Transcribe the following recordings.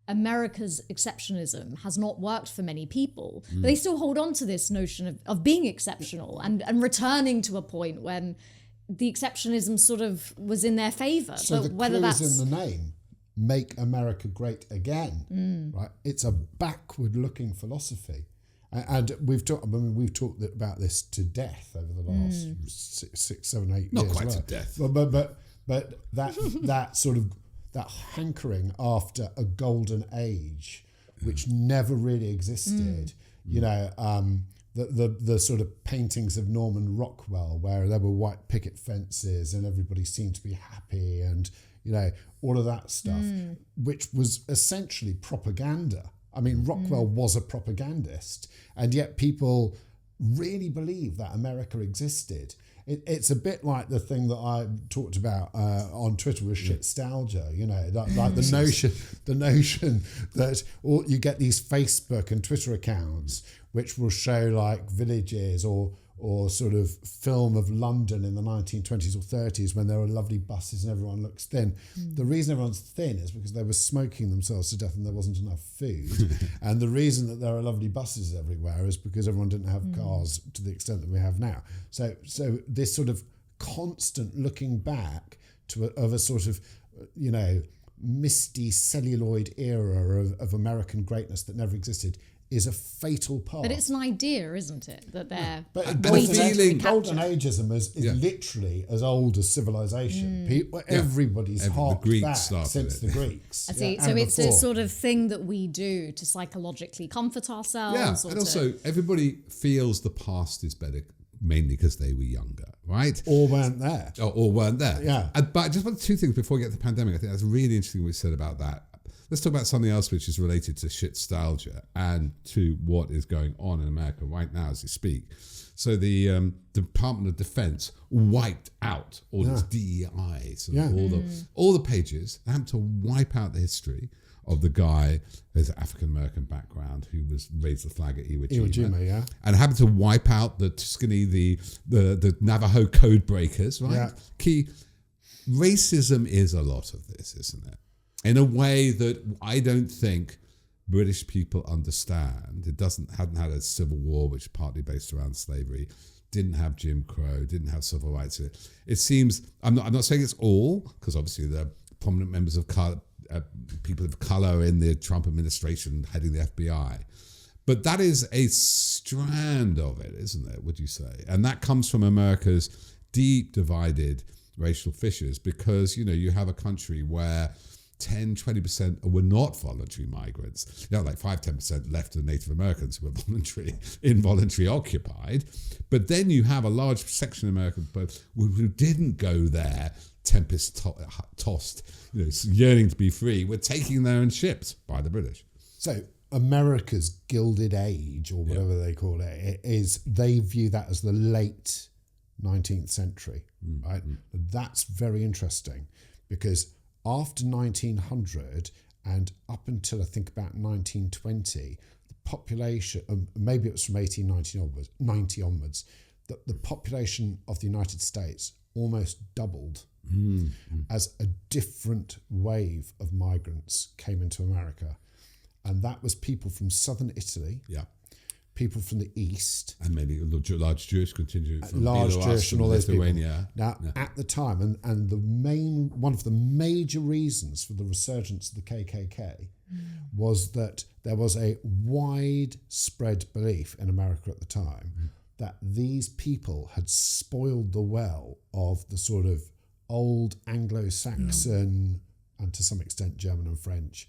America's exceptionalism has not worked for many people. But they still hold on to this notion of being exceptional and returning to a point when the exceptionalism sort of was in their favour. So the clue is in the name. Make America Great Again, right? It's a backward-looking philosophy, and we've talked about this to death over the last 6, 7, 8 years. Not quite to death, but that sort of that hankering after a golden age, which never really existed. You know, the sort of paintings of Norman Rockwell, where there were white picket fences and everybody seemed to be happy, and you know, all of that stuff, which was essentially propaganda. I mean, Rockwell was a propagandist, and yet people really believe that America existed. It's a bit like the thing that I talked about on Twitter with shitstalgia, you know, like the notion that you get these Facebook and Twitter accounts which will show like villages or sort of film of London in the 1920s or 30s when there were lovely buses and everyone looks thin. The reason everyone's thin is because they were smoking themselves to death and there wasn't enough food. And the reason that there are lovely buses everywhere is because everyone didn't have cars to the extent that we have now. So this sort of constant looking back of a sort of, you know, misty celluloid era of American greatness that never existed is a fatal part. But it's an idea, isn't it? That they're But waiting to be golden captured. ageism is literally as old as civilization. Everybody's harked Greeks back started since it. the Greeks. I see. So it's a sort of thing that we do to psychologically comfort ourselves. Yeah, or and also everybody feels the past is better, mainly because they were younger, right? Or weren't there. Or weren't there. Yeah. But I just want two things before we get to the pandemic. I think that's really interesting what you said about that. Let's talk about something else which is related to shitstalgia and to what is going on in America right now as we speak. So the Department of Defense wiped out all its DEIs, and all the pages. They happened to wipe out the history of the guy with African-American background who was raised the flag at Iwo Jima, and happened to wipe out the Tuscany, the Navajo code breakers, right? Yeah. Key, racism is a lot of this, isn't it? In a way that I don't think British people understand. It hadn't had a civil war, which is partly based around slavery, didn't have Jim Crow, didn't have civil rights. It seems, I'm not saying it's all, because obviously there are prominent members of color, people of color in the Trump administration heading the FBI. But that is a strand of it, isn't it, would you say? And that comes from America's deep divided racial fissures, because, you know, you have a country where 10-20% were not voluntary migrants. You know, like 5-10% left of Native Americans who were involuntary occupied. But then you have a large section of Americans who didn't go there, tempest-tossed, you know, yearning to be free, were taken there and shipped by the British. So America's Gilded Age, or whatever they call it, is they view that as the late 19th century, right? That's very interesting, because after 1900 and up until I think about 1920, the population, maybe it was from 1890 onwards, the population of the United States almost doubled as a different wave of migrants came into America. And that was people from southern Italy, people from the east, and maybe a large Jewish contingent from large Belarus Jewish and all those Lithuania. People. Now, at the time, and one of the major reasons for the resurgence of the KKK was that there was a widespread belief in America at the time that these people had spoiled the well of the sort of old Anglo-Saxon and to some extent German and French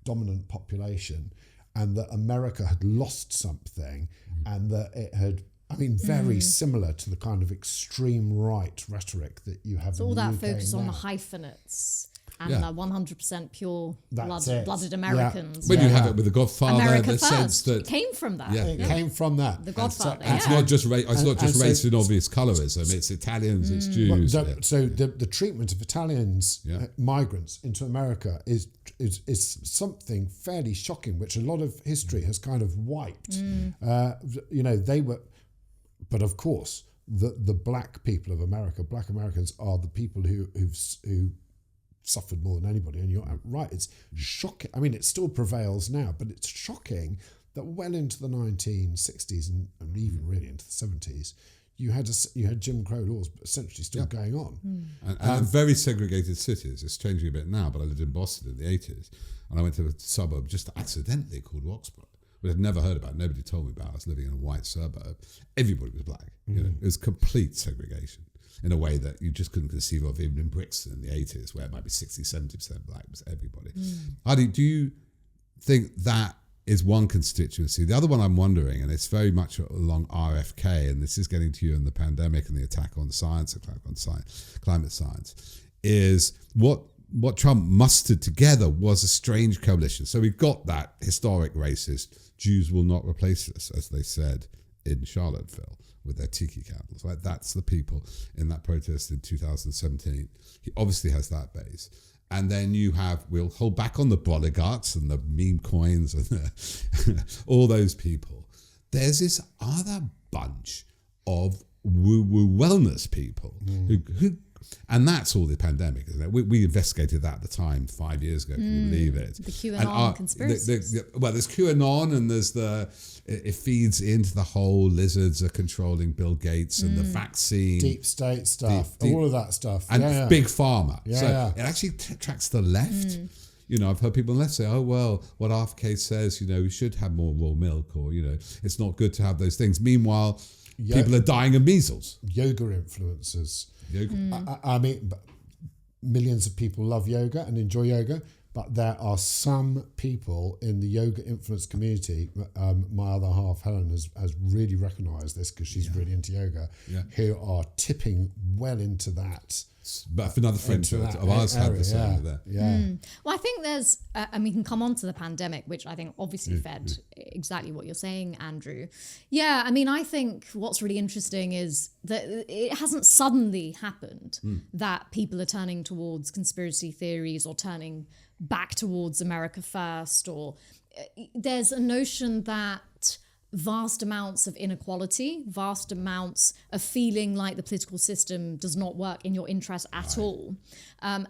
dominant population, and that America had lost something, and that it had, I mean, very similar to the kind of extreme right rhetoric that you have in all the that UK focus now. on the hyphenates and the 100% pure blooded Americans. When you have it with the Godfather, America the first. sense that It came from that. It came from that. The Godfather. it's not just race in obvious colorism. It's Italians, it's Jews. So the treatment of Italians, migrants into America is something fairly shocking, which a lot of history has kind of wiped. You know, they were, but of course, the black people of America, black Americans, are the people who suffered more than anybody, and you're right. It's shocking. I mean, it still prevails now, but it's shocking that well into the 1960s and even really into the 70s, you had Jim Crow laws essentially still going on. And very segregated cities. It's changing a bit now, but I lived in Boston in the 80s, and I went to a suburb just accidentally called Roxborough, which I'd never heard about. Nobody told me about. I was living in a white suburb. Everybody was black. You know, it was complete segregation in a way that you just couldn't conceive of even in Brixton in the 80s, where it might be 60, 70% black. It was everybody. Hardeep, do you think that is one constituency? The other one I'm wondering, and it's very much along RFK, and this is getting to you in the pandemic and the attack on science, climate science, is what Trump mustered together was a strange coalition. So we've got that historic racist, Jews will not replace us, as they said in Charlottesville with their tiki candles, right? That's the people in that protest in 2017. He obviously has that base. And then you have, we'll hold back on the oligarchs and the meme coins and all those people. There's this other bunch of woo-woo wellness people who and that's all the pandemic, isn't it? We investigated that at the time 5 years ago. Can you believe it? The QAnon conspiracy. Well, there's QAnon, and there's it feeds into the whole lizards are controlling Bill Gates and the vaccine. Deep state stuff, all of that stuff. And big pharma. It actually tracks the left. You know, I've heard people on the left say, oh, well, what RFK says, you know, we should have more raw milk, or, you know, it's not good to have those things. Meanwhile, people are dying of measles. Yoga influencers. I mean, millions of people love yoga and enjoy yoga, but there are some people in the yoga influence community, my other half, Helen, has really recognised this because she's really into yoga, who are tipping well into that. But another friend of ours had the same with that. Well, I think there's, and we can come on to the pandemic, which I think obviously fed exactly what you're saying, Andrew. Yeah, I mean, I think what's really interesting is that it hasn't suddenly happened that people are turning towards conspiracy theories or turning back towards America first, or there's a notion that vast amounts of inequality, vast amounts of feeling like the political system does not work in your interest at all,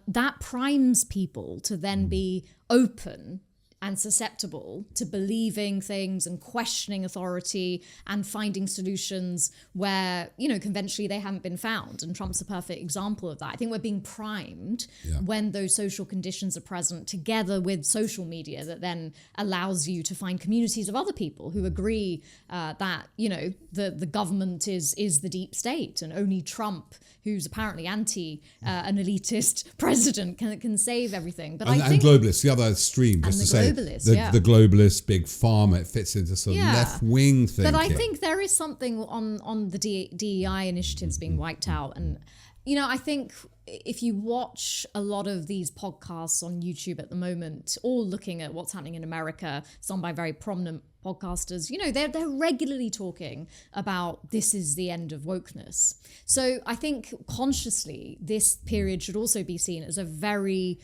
that primes people to then be open and susceptible to believing things and questioning authority and finding solutions where, you know, conventionally they haven't been found. And Trump's a perfect example of that. I think we're being primed when those social conditions are present, together with social media that then allows you to find communities of other people who agree that, you know, the government is the deep state, and only Trump, who's apparently anti an elitist president, can save everything. But I think globalists, the other extreme, just to say, the globalist, big pharma, it fits into sort of left-wing thinking. But I think there is something on the DEI initiatives being wiped out. And, you know, I think if you watch a lot of these podcasts on YouTube at the moment, all looking at what's happening in America, some by very prominent podcasters, you know, they're regularly talking about this is the end of wokeness. So I think consciously this period should also be seen as a very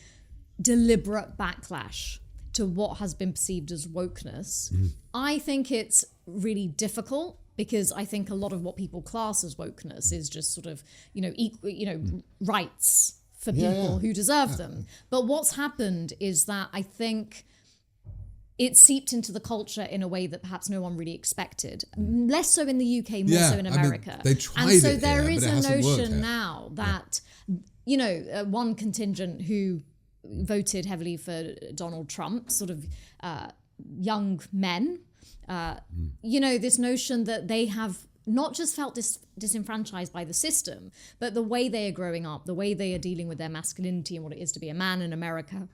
deliberate backlash to what has been perceived as wokeness. I think it's really difficult because I think a lot of what people class as wokeness is just sort of, you know, rights for people who deserve them. But what's happened is that I think it seeped into the culture in a way that perhaps no one really expected. Less so in the UK, more so in America. I mean, they tried and so it there here, is but it a hasn't worked notion here. now that, you know, one contingent who voted heavily for Donald Trump, sort of young men, you know, this notion that they have not just felt disenfranchised by the system, but the way they are growing up, the way they are dealing with their masculinity and what it is to be a man in America.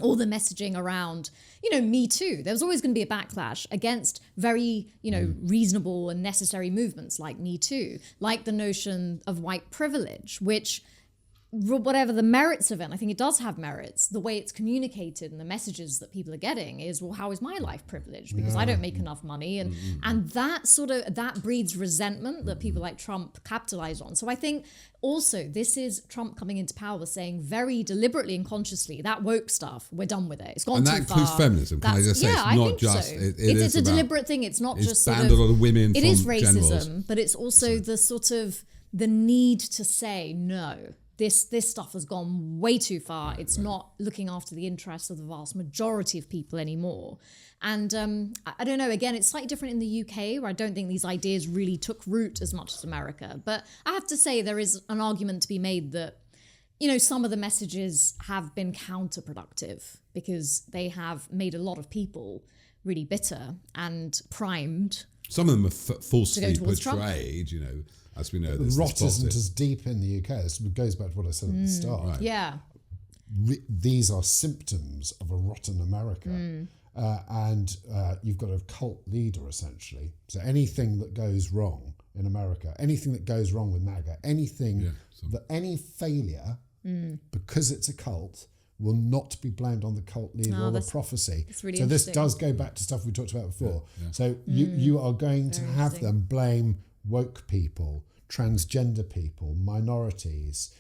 All the messaging around, you know, Me Too. There was always going to be a backlash against very, you know, reasonable and necessary movements like Me Too, like the notion of white privilege, which, whatever the merits of it, and I think it does have merits, the way it's communicated and the messages that people are getting is, well, how is my life privileged? Because I don't make enough money. And that sort of, that breeds resentment that people like Trump capitalize on. So I think also this is Trump coming into power saying very deliberately and consciously, that woke stuff, we're done with it. It's gone too far. And that includes feminism. Can I just say, it's not just, it's a deliberate thing. It's not just sort banned a lot of women it from is racism, generals. but it's also the sort of the need to say no. this stuff has gone way too far. It's not looking after the interests of the vast majority of people anymore. And I don't know, again, it's slightly different in the UK, where I don't think these ideas really took root as much as America. But I have to say there is an argument to be made that, you know, some of the messages have been counterproductive because they have made a lot of people really bitter and primed. Some of them are falsely towards portrayed, you know, as we know. The rot isn't as deep in the UK. This goes back to what I said at the start. Right. Yeah. These are symptoms of a rotten America. And you've got a cult leader, essentially. So anything that goes wrong in America, anything that goes wrong with MAGA, any failure, because it's a cult, will not be blamed on the cult leader or the prophecy. Really so this does go back to stuff we talked about before. So you are going to have them blame woke people, transgender people, minorities,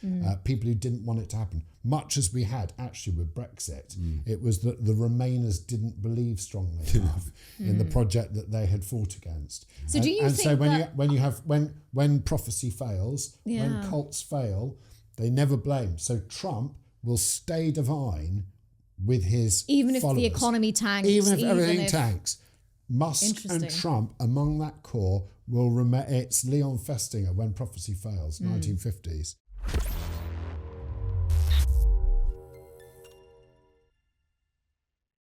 people who didn't want it to happen. Much as we had actually with Brexit, it was that the Remainers didn't believe strongly enough in the project that they had fought against. So do you think so that when prophecy fails, when cults fail, they never blame. So Trump will stay divine with his even if followers. the economy tanks, even if everything tanks. Musk and Trump among that core will remain. It's Leon Festinger, When Prophecy Fails, 1950s.